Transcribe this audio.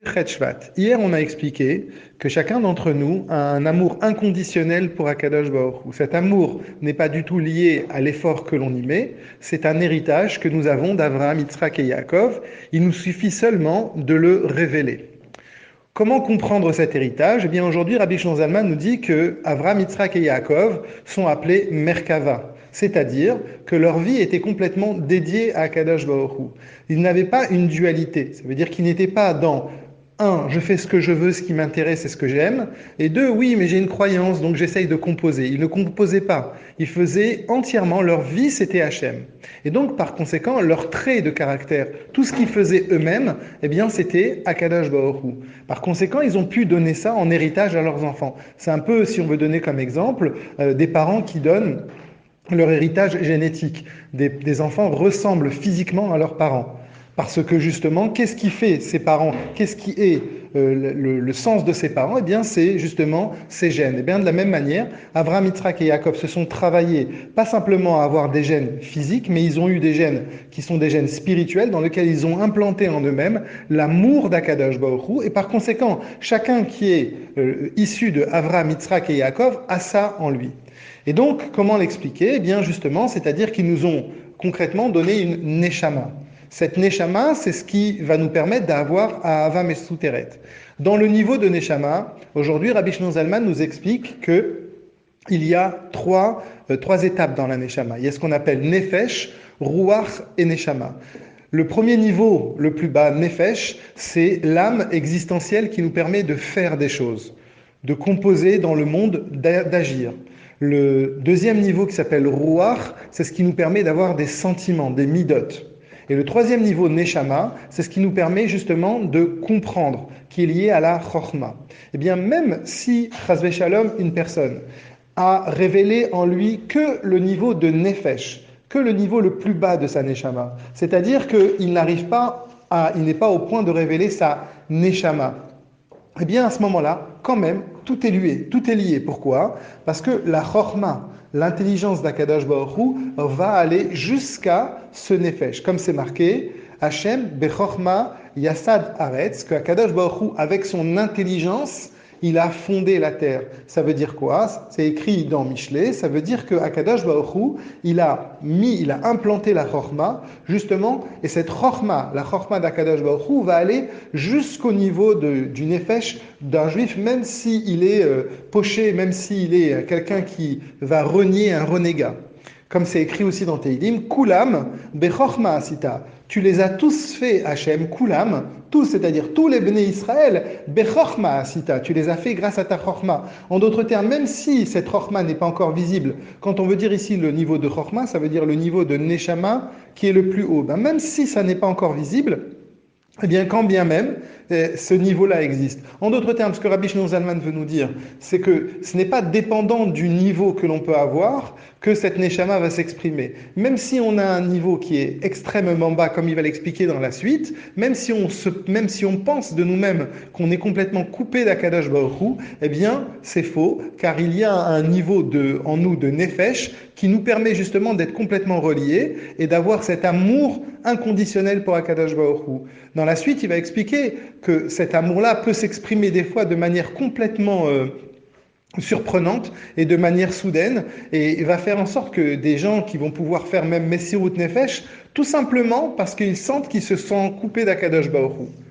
Chet Shvat. Hier, on a expliqué que chacun d'entre nous a un amour inconditionnel pour Akadosh Baruch Hu. Cet amour n'est pas du tout lié à l'effort que l'on y met, c'est un héritage que nous avons d'Abraham, Yitzhak et Yaakov. Il nous suffit seulement de le révéler. Comment comprendre cet héritage? Eh bien, aujourd'hui, Rabbi Shlomo Zalman nous dit que Avraham, Yitzhak et Yaakov sont appelés Merkava, c'est-à-dire que leur vie était complètement dédiée à Akadosh Baruch Hu. Ils n'avaient pas une dualité, ça veut dire qu'ils n'étaient pas dans un, je fais ce que je veux, ce qui m'intéresse et ce que j'aime, et deux, oui, mais j'ai une croyance, donc j'essaye de composer. Ils ne composaient pas, ils faisaient entièrement, leur vie, c'était Hachem. Et donc, par conséquent, leur trait de caractère, tout ce qu'ils faisaient eux-mêmes, eh bien, c'était Akadosh Baruch Hu. Par conséquent, ils ont pu donner ça en héritage à leurs enfants. C'est un peu, si on veut donner comme exemple, des parents qui donnent leur héritage génétique. Des enfants ressemblent physiquement à leurs parents. Parce que justement, qu'est-ce qui fait ces parents? Qu'est-ce qui est le sens de ces parents? Eh bien, c'est justement ces gènes. Et bien, de la même manière, Abraham, Yitzhak et Jacob se sont travaillés, pas simplement à avoir des gènes physiques, mais ils ont eu des gènes qui sont des gènes spirituels dans lesquels ils ont implanté en eux-mêmes l'amour d'Akadosh Baruch Hu. Et par conséquent, chacun qui est issu de Abraham, Yitzhak et Jacob a ça en lui. Et donc, comment l'expliquer? Eh bien, justement, c'est-à-dire qu'ils nous ont concrètement donné une neshama. Cette neshama, c'est ce qui va nous permettre d'avoir Ahava Mesuteret. Dans le niveau de neshama, aujourd'hui, Rabbi Shlomo Zalman nous explique que il y a trois étapes dans la neshama. Il y a ce qu'on appelle nefesh, ruach et neshama. Le premier niveau, le plus bas, nefesh, c'est l'âme existentielle qui nous permet de faire des choses, de composer dans le monde, d'agir. Le deuxième niveau qui s'appelle ruach, c'est ce qui nous permet d'avoir des sentiments, des midot. Et le troisième niveau, Neshama, c'est ce qui nous permet justement de comprendre, qui est lié à la Chorma. Eh bien, même si, Chazve Shalom, une personne a révélé en lui que le niveau de Nefesh, que le niveau le plus bas de sa Neshama, c'est-à-dire qu'il n'arrive pas il n'est pas au point de révéler sa Neshama, eh bien, à ce moment-là, quand même, tout est lié. Tout est lié. Pourquoi? Parce que la chorma, l'intelligence d'Akadosh Baruch Hu, va aller jusqu'à ce nefesh. Comme c'est marqué, Hachem bechorma yasad aretz, que Akadosh Baruch Hu, avec son intelligence, il a fondé la terre. Ça veut dire quoi? C'est écrit dans Michelet. Ça veut dire que Akadosh Baruch Hu, il a implanté la chorma, justement, et cette chorma, la chorma d'Akadosh Baruch Hu, va aller jusqu'au niveau du nefesh d'un juif, même s'il est poché, même s'il est quelqu'un qui va renier un renégat. Comme c'est écrit aussi dans Teilim, Kulam bechorma asita. Tu les as tous faits, Hachem, Kulam, tous, c'est-à-dire tous les Bnei Israël, bechorma asita. Tu les as faits grâce à ta chorma. En d'autres termes, même si cette chorma n'est pas encore visible, quand on veut dire ici le niveau de chorma, ça veut dire le niveau de neshama qui est le plus haut. Ben, même si ça n'est pas encore visible, eh bien, quand bien même, ce niveau-là existe. En d'autres termes, ce que Rabbi Shlomo Zalman veut nous dire, c'est que ce n'est pas dépendant du niveau que l'on peut avoir que cette neshama va s'exprimer. Même si on a un niveau qui est extrêmement bas, comme il va l'expliquer dans la suite, même si on pense de nous-mêmes qu'on est complètement coupé d'Akadosh Baruch Hu, eh bien, c'est faux, car il y a un niveau en nous de nefesh qui nous permet justement d'être complètement reliés et d'avoir cet amour inconditionnel pour Akadosh Baruch Hu. Dans la suite, il va expliquer que cet amour-là peut s'exprimer des fois de manière complètement surprenante et de manière soudaine, et va faire en sorte que des gens qui vont pouvoir faire même Messirut Nefesh, tout simplement parce qu'ils sentent qu'ils se sont coupés d'Akadosh Baruch Hu.